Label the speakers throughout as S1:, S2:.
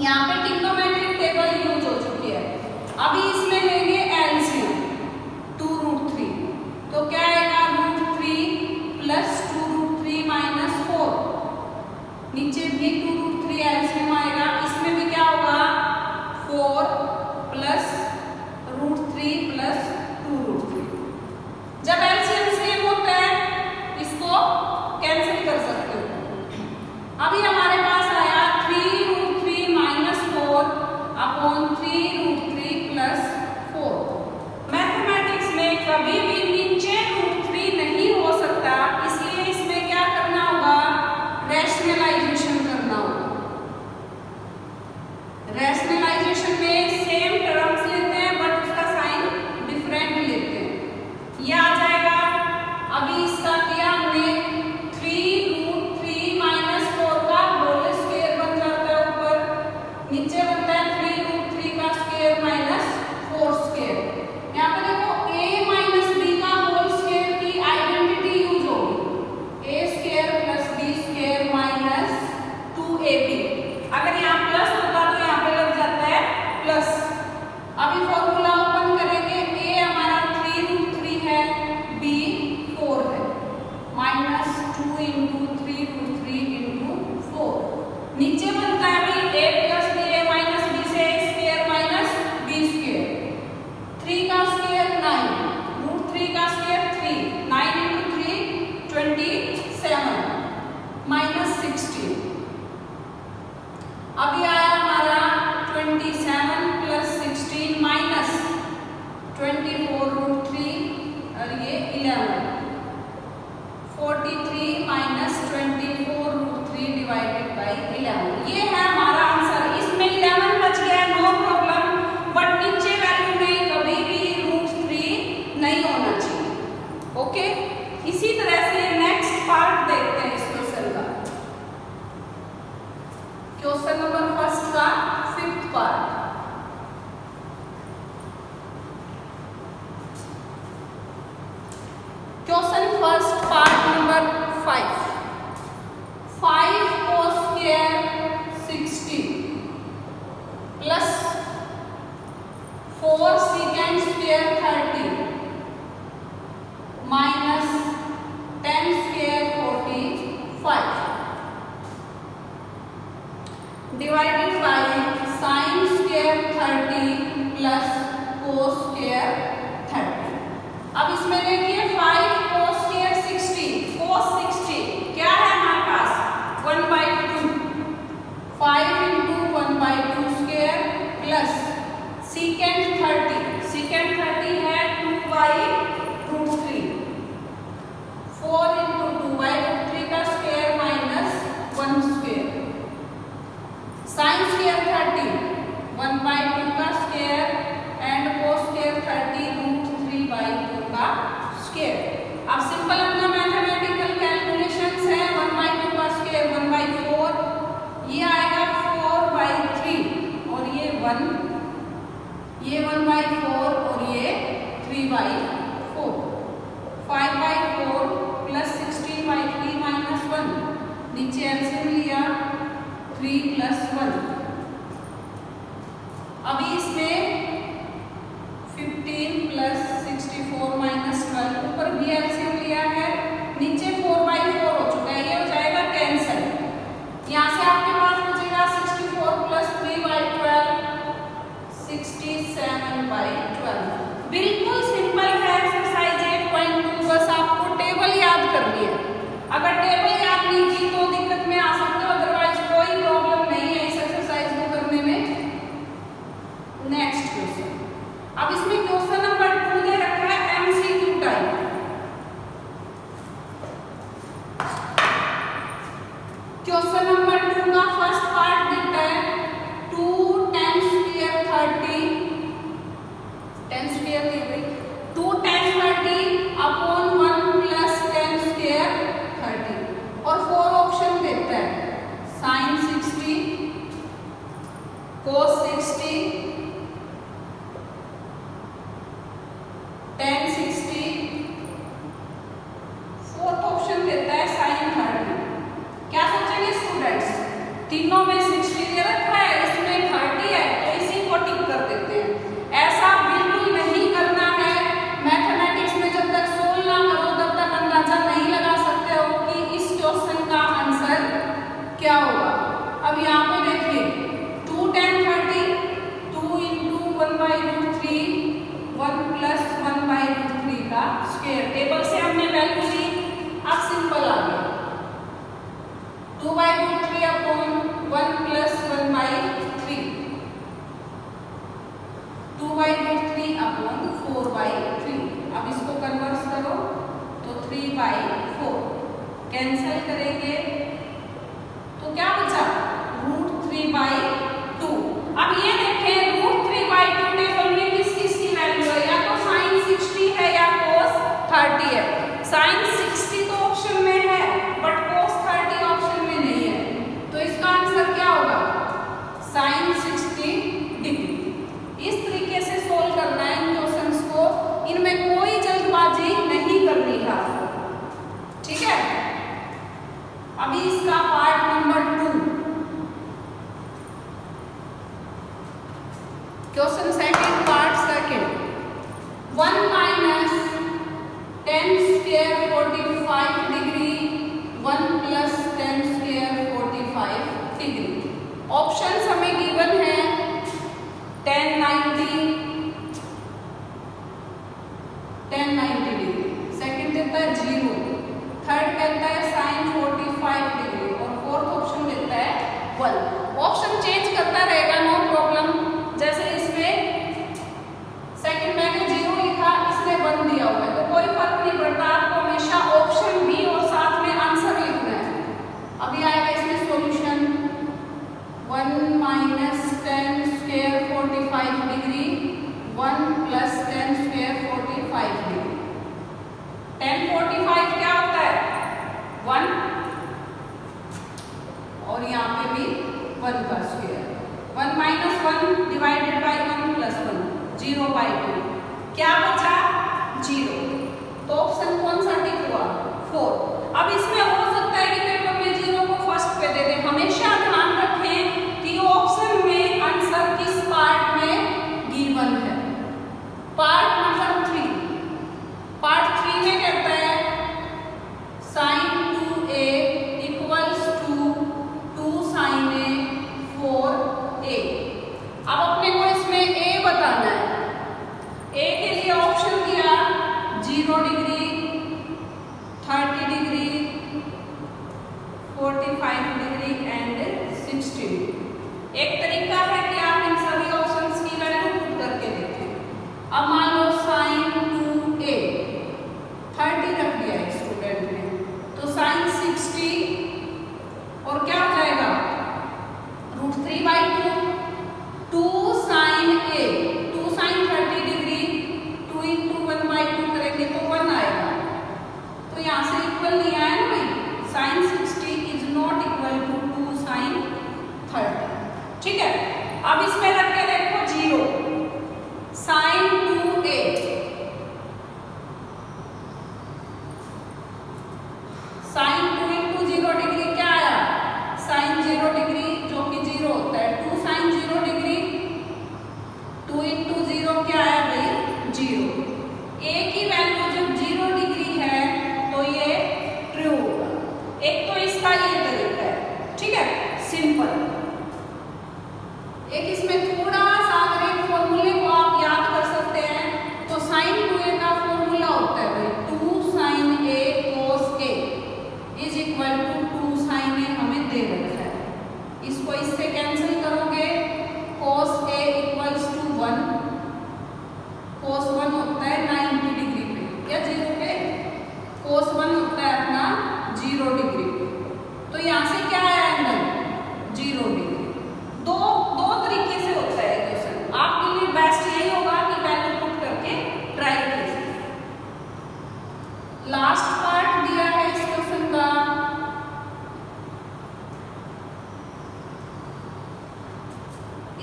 S1: यहाँ पे trigonometric table use हो चुकी है। अभी इसमें लेंगे एलसीएम 2√3, तो क्या आएगा √3 प्लस 2√3 माइनस 4, नीचे भी 2√3 एलसीएम आएगा, इसमें भी क्या होगा 4 प्लस √3 प्लस 2√3। जब एलसीएम सेम होता है इसको कैंसिल कर सकते हो। अभी हमारे पास आया 3√3 माइनस 4 अपॉन 3√3 प्लस 4। मैथमेटिक्स में कभी भी नीचे √3 नहीं हो सकता, इसलिए इसमें क्या करना होगा, रैशनलाइजेशन करना होगा। रैशनलाइजेशन में सेम टर्म्स लेते हैं बट उसका साइन डिफरेंट लेते हैं। यह आ जाएगा, अभी इसका किया हमने 3√3 माइनस 4 का होल स्क्वायर बन जाता है ऊपर, नीचे बनता है 3√3 का स्क्वायर माइनस 4 स्क्वायर। यहाँ पे देखो a माइनस b का होल स्क्वायर की आइडेंटिटी यूज होगी, a square plus b square minus 2ab। अगर यहाँ प्लस होता तो यहाँ पे लग जाता है प्लस। अभी फॉर्मूला ओपन करेंगे, a हमारा 3√3 है, b 4 है, माइनस 2 इंटू 3√3 इंटू 4। नीचे बनता है अभी a plus b, a minus b से a square minus b square, 3 का स्क्वायर 9, √3 का स्क्वायर 3, 9 इंटू 3 27 माइनस 16। अभी आया हमारा 27 प्लस 16 माइनस 24√3 और ये 11, 43 माइनस 24√3 डिवाइडेड बाई 11। ये है हमारा आंसर। इसमें 11 बच गया, नो प्रॉब्लम, बट नीचे वैल्यू में कभी भी √3 नहीं होना चाहिए। ओके, इसी तरह से नेक्स्ट पार्ट देखते हैं इस क्वेश्चन का। क्वेश्चन नंबर फर्स्ट का 5th part. Question first part number 5, 5 cos square 60 plus 4 secant square 30 minus 10 square 45 divided by sin square 30 plus cos square 30। अब इसमें देखिए 5 cos square 60, cos 60 क्या है हमारे पास 1/2, 5 into 1/2 square plus secant 30, secant 30 है 2/√3, 4 into 2/√3 का square minus 1 square, sin square 30 1/2 का square and cos square 30 √3/2 का स्क्वायर। अब सिंपल अपना मैथमेटिकल कैलकुलेशंस है, 1/2 का स्क्वायर 1/4, ये आएगा 4/3 और ये 1, ये 1/4 और ये 3/4, 5/4 प्लस 16/3 माइनस 1, नीचे एलसीएम लिया 3 प्लस 1। अभी इसमें 15 प्लस 64 माइनस 12, ऊपर भी एलसीएम लिया है, नीचे 4/4 हो चुका है, ये हो जाएगा कैंसिल। यहाँ से आपके पास बचेगा 64 प्लस 3/12 67/12। बिल्कुल सिंपल है एक्सरसाइज 8.2, बस आपको टेबल याद करनी है। अगर टेबल याद नहीं की तो दिक्कत में आ सकते हो, अदरवाइज कोई प्रॉब्लम नहीं है इस एक्सरसाइज को करने में। नेक्स्ट क्वेश्चन, अब इसमें क्वेश्चन नंबर 2 दे रखा है एमसीक्यू टाइप। क्वेश्चन नंबर 2 का फर्स्ट पार्ट देता है 2 10 square 30, 10 square दी गई 2 10 30 अपॉन 1 प्लस 10 square 30 और 4 ऑप्शन देता है sin 60, cos 60, tan 60, 4th option देता है sin 30। क्या सोचेंगे स्टूडेंट्स, तीनों में 60 दे रखा है, इसमें कैंसिल करेंगे तो क्या बचा, √3/2। अब ये देखें √3/2 टेबल में किस किस की वैल्यू है, या तो sin 60 है या cos 30 है। sin 60 तो ऑप्शन में है बट cos 30 ऑप्शन में नहीं है, तो इसका आंसर क्या होगा, sin 60 डिग्री। इस तरीके से सोल्व करना है इन क्वेश्चंस को, इनमें कोई जल्दबाजी नहीं करनी है, ठीक है। अभी इसका part number 2, question second part second, 1 minus 10 square 45 degree 1 plus 10 square 45 degree. Options हमें गिवन है 10 90 डिग्री, सेकंड देता है 0, थर्ड कहता है sin 45 डिग्री और फोर्थ ऑप्शन देता है 1। ऑप्शन चेंज करता रहेगा, नो प्रॉब्लम। जैसे इसमें सेकंड मैंने 0 लिखा, इसने 1 दिया हुआ है, तो कोई फर्क नहीं पड़ता, आपको हमेशा ऑप्शन भी और साथ में आंसर लिखना है। अभी आएगा इसमें solution, 1 minus 10 square 45 degree 1 plus 10 square 45 degree. 10 45 क्या होता है 1, और यहाँ पे भी 1 का square, 1 minus 1 divided by 1 plus 1, 0/2। क्या बचा 0, तो ऑप्शन कौन सा टिक हुआ 4। अब इसमें हो सकता है कि पेपर में 0 को फर्स्ट पे दे दे, हमेशा ध्यान रखें कि ऑप्शन में आंसर किस पार्ट में गिवन है। पार्ट नंबर 3, पार्ट 3 में कहता है sin 2a equals to 2 sin a 4a। अब अपने को इसमें a बताना है, a के लिए ऑप्शन दिया 0 degree 30 degree 45 degree and 60 degree. एक तरीका है कि आप इन सभी ऑप्शंस की वैल्यू पुट करके देखें। अब मान लो sin 2a 30 रख दिया है स्टूडेंट ने, तो sin 60 और क्या हो जाएगा √3/2, 2 sin a, 2 sin 30 डिग्री 2 × 1/2 करेंगे तो 1 आएगा, तो यहाँ से इक्वल नहीं आया ना भाई, sin 60 is not equal to 2 sin 30, ठीक है। अब इसमें रख के देखो 0, sin 2a sin 2 × 0 डिग्री क्या आया, sin 0 डिग्री जो कि 0 होता है, 2 sin 0 डिग्री 2 × 0 क्या आया भाई 0। a की वैल्यू जब 0 डिग्री है तो ये ट्रू होगा। एक तो इसका ये तरीका है, ठीक है, सिंपल। एक इसमें थोड़ा सा अगर एक फॉर्मूले को आप याद कर सकते हैं तो sin 2a का फॉर्मूला होता है भाई 2 sin a cos a is equal to 2 sin a हमें दे रखा है, इसको इससे कैंसिल करोगे cos a equals to 1, cos 1 होता है 90 डिग्री पे या 0 पे, cos 1 होता है अपना 0 डिग्री पे, तो यहाँ से क्या आया एंगल 0 डिग्री। दो तरीके से होता है क्वेश्चन, आपके लिए बेस्ट यही होगा कि वैल्यू पुट करके ट्राई कीजिए। लास्ट पार्ट दिया है इस क्वेश्चन का,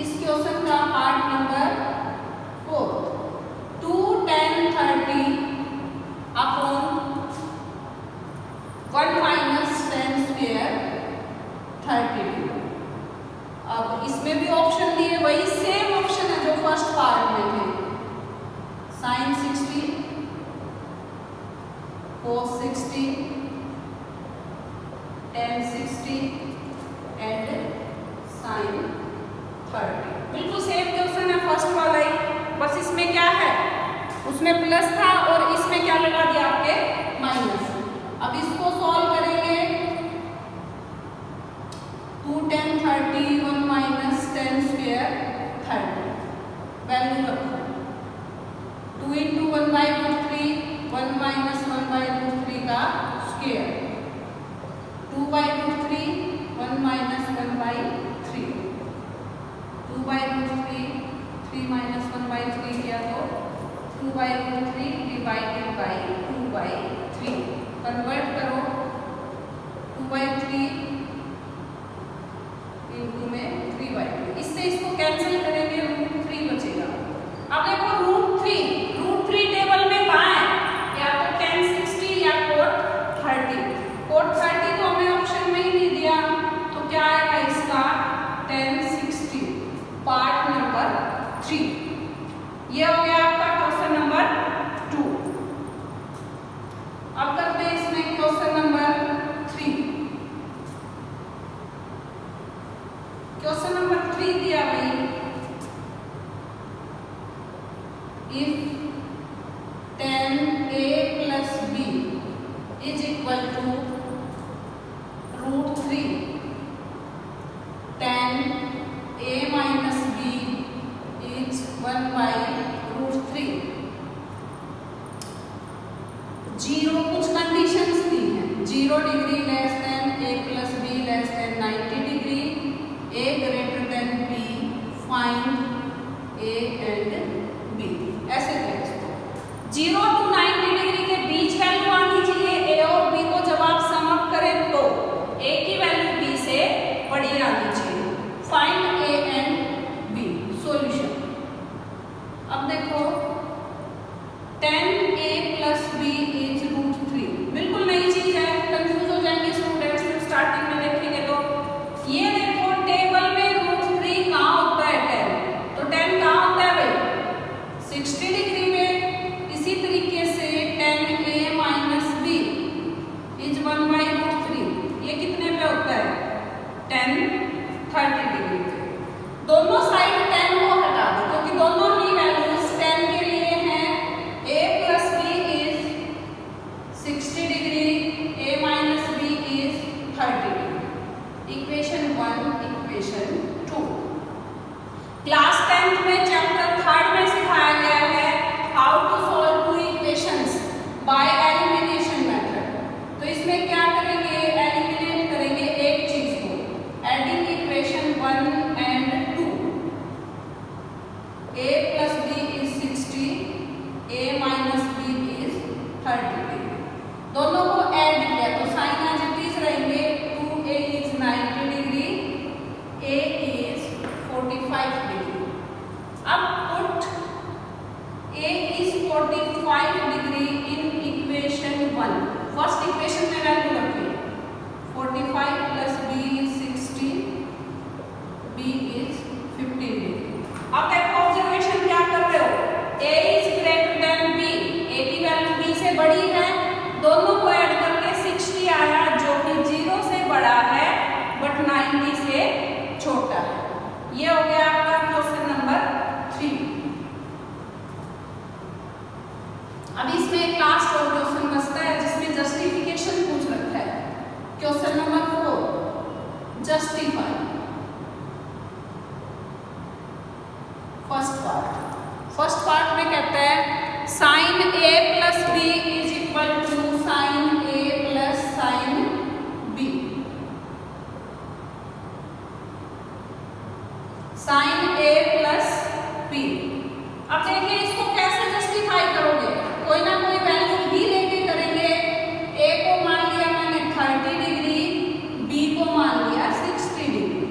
S1: इस क्वेश्चन का part number 4, 2 tan 30 upon 1 minus 10 square 30 degree. अब इसमें भी ऑप्शन दिए वही सेम ऑप्शन है जो फर्स्ट पार्ट में थे, sin 60 cos 60 tan 60 and sin 30, बिल्कुल सेम क्वेश्चन है फर्स्ट वाला ही, बस इसमें क्या है उसमें प्लस था और इसमें क्या लगा दिया आपके माइनस। अब इसको सॉल्व करेंगे, 2 tan 30 1 माइनस 10 स्क्वायर 30, वैल्यू रखो 2 × 1/√3 1 माइनस 1/√3 का स्क्वायर 2/√3, 3 माइनस 1/3 किया तो 2/√3 डिवाइडेड बाई 2/3। कन्वर्ट करो 2/3 इंटू में 3/2। इससे इसको कैंसिल करेंगे, √3 बचेगा। अब देखो √3 टेबल में कहाँ है, या तो tan 60 या cot 30। cot 30 तो हमें ऑप्शन में ही नहीं दिया, तो क्या आएगा इसका tan 60 पार्ट नंबर 3। ये हो गया आपका क्वेश्चन नंबर 2। अब करते हैं इसमें क्वेश्चन नंबर 3। क्वेश्चन नंबर 3 दिया भाई, if tan a plus b is equal to √3, tan a minus b is 1/√3। Zero कुछ कंडीशंस दी हैं, 0 degree less than a plus b less than 90 degree, a greater than b, find a and b। ऐसे थे इसको 0 to 90 degree के बीच value आनी चाहिए a और b को। जब आप सम अप करें तो a की वैल्यू b से बड़ी आनी चाहिए। Find a and b। Solution, अब देखो tan a plus b is √3, बिल्कुल नई चीज है, कंफ्यूज हो जाएंगे स्टूडेंट्स स्टार्टिंग में देखेंगे तो। ये देखो टेबल में √3 कहाँ होता है tan, तो tan कहाँ होता है भाई 60 डिग्री में। इसी तरीके से tan a minus b is 1/√3, ये कितने पे होता है tan 30 डिग्री पे। दोनों साइड tan को हटा दो क्योंकि दोनों ही वैल्यूज tan के लिए हैं। a plus b is 60 degree, a minus b is 30 degree. Equation 1, equation 2। Class 10th में चैप्टर 3 में सिखाया गया है how to solve two equations by elimination method. तो इसमें क्या करेंगे, एलिमिनेट करेंगे एक चीज को, adding equation 1 and 2। a plus b is 60, a minus b is 30 degree. दोनों को ऐड किया तो साइन एज इट इज रहेंगे। 2a is 90 degree, a is 45 degree. अब put a is 45 degree in equation 1। First equation में value रखें 45 plus b is 60, b is 15 degree. अब देखो ऑब्जर्वेशन क्या कर रहे हो, a is greater than b, a की वैल्यू b से बड़ी है, दोनों को ऐड करके 60 आया जो कि 0 से बड़ा है बट 90 से छोटा है। ये हो गया आपका क्वेश्चन नंबर 3। अब इसमें एक लास्ट और क्वेश्चन बचता है जिसमें जस्टिफिकेशन पूछ रखा है। Question number 4, justify. First part में कहता है sine a plus b is equal to sine a plus sine b। Sine a plus b। अब देखिए इसको कैसे जस्टिफाई करोगे, कोई ना कोई वैल्यू ही लेके करेंगे। a को मान लिया मैंने 30 डिग्री, b को मान लिया 60 डिग्री।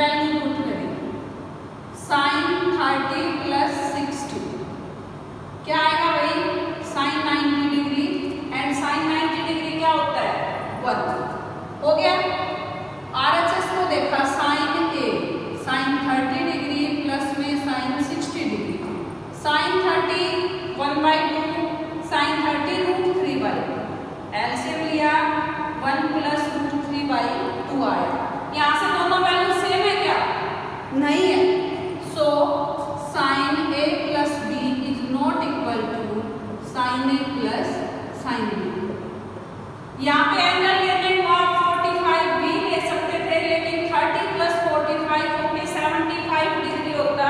S1: वैल्यू पुट करेंगे साइन 30 प्लस 60 क्या आएगा भाई sine 90 degree, and sine 90 degree क्या होता है 1। हो गया। RHS को देखा sine a sine 30 degree plus में sine 60 degree. Sine 30 1/2, sine 30 √3/2। LCM लिया 1 प्लस √3/2 आया। यहाँ से दोनों वैल्यू सेम है क्या, नहीं है। So sine a plus b is not equal to sine a plus sine b। यहाँ पे एंगल लेने को आप 45 भी ले सकते थे, लेकिन 30 प्लस 45 होके 75 डिग्री होता,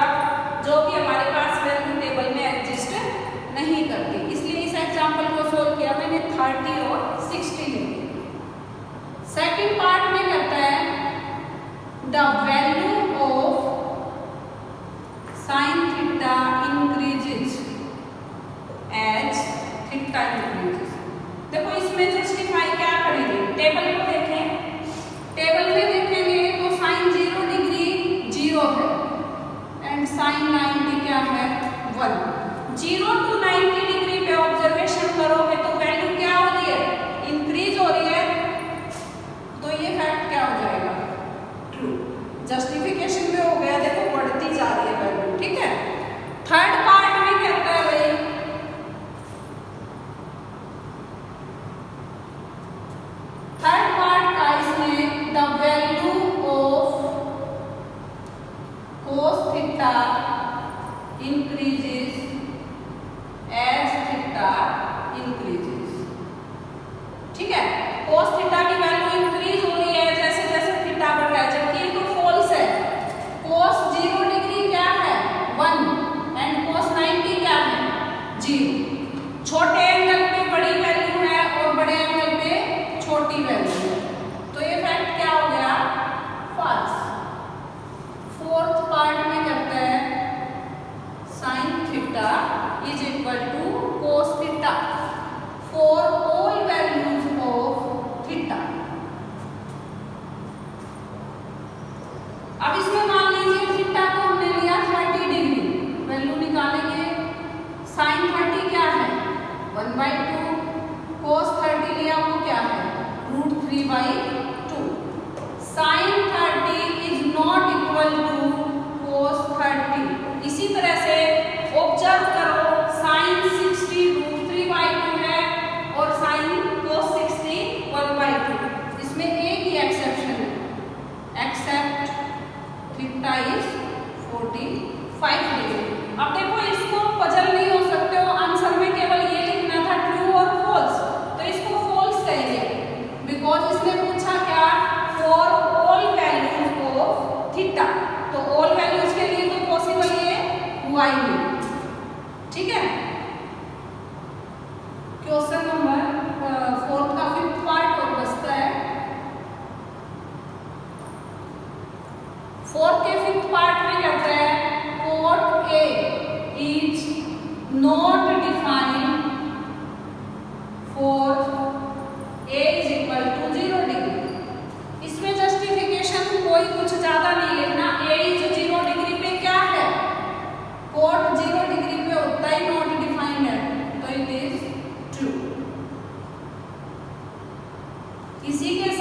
S1: जो कि हमारे पास वैल्यू टेबल में एडजस्ट नहीं करती। इसलिए इस एग्जांपल को सोल्व किया मैंने 30 और 60 लेके। सेकंड पार्ट में कहता है द वैल्यू ऑफ साइन 90 क्या है 1। 0 to 90 डिग्री पे ऑब्जर्वेशन करोगे तो वैल्यू क्या हो रही है, इंक्रीज हो रही है, तो ये फैक्ट क्या हो जाएगा, ट्रू। जस्टिफिकेशन में हो गया, देखो बढ़ती जा रही है वैल्यू, ठीक है। थर्ड पार्ट में कहता है भाई थर्ड पार्ट का इसमें the value of cos theta increases as theta increases, ठीक है। cos थीटा की वैल्यू इंक्रीज हो रही है जैसे जैसे थीटा बढ़ रहा है, जबकि ये तो फॉल्स है। cos 0 डिग्री क्या है 1 एंड cos 90 क्या है 0। छोटे एंगल पे बड़ी वैल्यू है और बड़े एंगल पे छोटी वैल्यू है, तो ये फैक्ट क्या हो गया, फॉल्स। फोर्थ पार्ट में कहते हैं sine theta is equal to cos theta for all values of theta. अब इसमें मान लीजिए थीटा को हमने लिया 30 डिग्री, वैल्यू निकालेंगे, साइन 30 क्या है 1/2, कोस 30 लिया वो क्या है √3/2। Sine 30 is not equal to cos 30। इसी तरह से ऑब्जर्व करो, साइन 60 √3/2 है और साइन कोस 60 1/2। इसमें एक ही एक्सेप्शन है, एक्सेप्ट थीटा इज 45 डिग्री। अब देखो इसको पजल नहीं हो सकते हो, आंसर में केवल ये लिखना था ट्रू और फॉल्स, तो इसको फॉल्स कहेंगे बिकॉज इसने पूछा क्या, for all values of theta, तो ऑल वैल्यूज के लिए तो पॉसिबल ये हुआ ही नहीं, ठीक है। क्वेश्चन नंबर 4 का 5th पार्ट और बचता है। 4 के 5th पार्ट में कहते हैं cot A is not defined for A is equal to 0 degree. इसमें जस्टिफिकेशन कोई कुछ ज्यादा नहीं लिखना, ए इज 0 डिग्री पे क्या है, कोट 0 डिग्री पे होता ही नॉट डिफाइंड है, तो इट इज ट्रू। इसी के